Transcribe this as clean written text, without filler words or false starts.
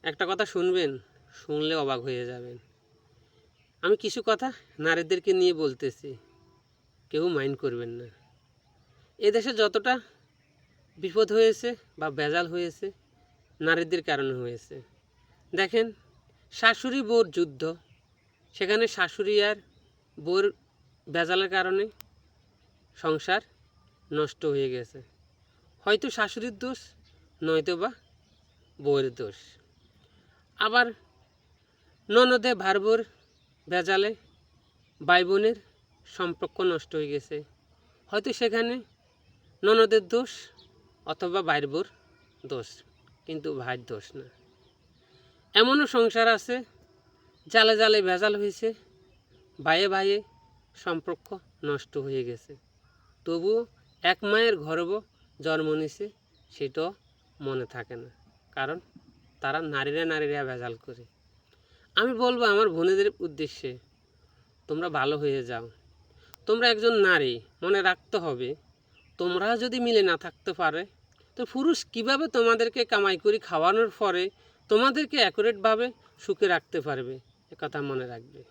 একটা কথা শুনবেন, শুনলে অবাক হয়ে যাবেন। আমি কিছু কথা নারীদেরকে নিয়ে বলতেছি, কেউ মাইন্ড করবেন না। এদেশে যতটা বিপদ হয়েছে বা ভেজাল হয়েছে নারীদের কারণে হয়েছে। দেখেন, শাশুড়ি বউর যুদ্ধ, সেখানে শাশুড়ি আর বউর ভেজালের কারণে সংসার নষ্ট হয়ে গেছে। হয়তো শাশুড়ির দোষ, নয়তো বা বউয়ের দোষ। আবার ননদে ভারবোর ভেজালে ভাই বোনের সম্পর্ক নষ্ট হয়ে গেছে। হয়তো সেখানে ননদের দোষ অথবা ভাইয়ের বোর দোষ, কিন্তু ভাইয়ের দোষ না। এমনও সংসার আছে জালে জালে ভেজাল হয়েছে, ভাইয়ে ভাইয়ে সম্পর্ক নষ্ট হয়ে গেছে, তবুও এক মায়ের গর্ভ জন্ম নিছে সেটাও মনে থাকে না, কারণ তারা নারীরা ভেজাল করে। আমি বলবো আমার বোনেদের উদ্দেশ্যে, তোমরা ভালো হয়ে যাও। তোমরা একজন নারী, মনে রাখতে হবে তোমরা যদি মিলে না থাকতে পারে তো পুরুষ কিভাবে তোমাদেরকে কামাই করে খাওয়ানোর পরে তোমাদেরকে অ্যাকুরেটভাবে সুখে রাখতে পারবে, এ কথা মনে রাখবে।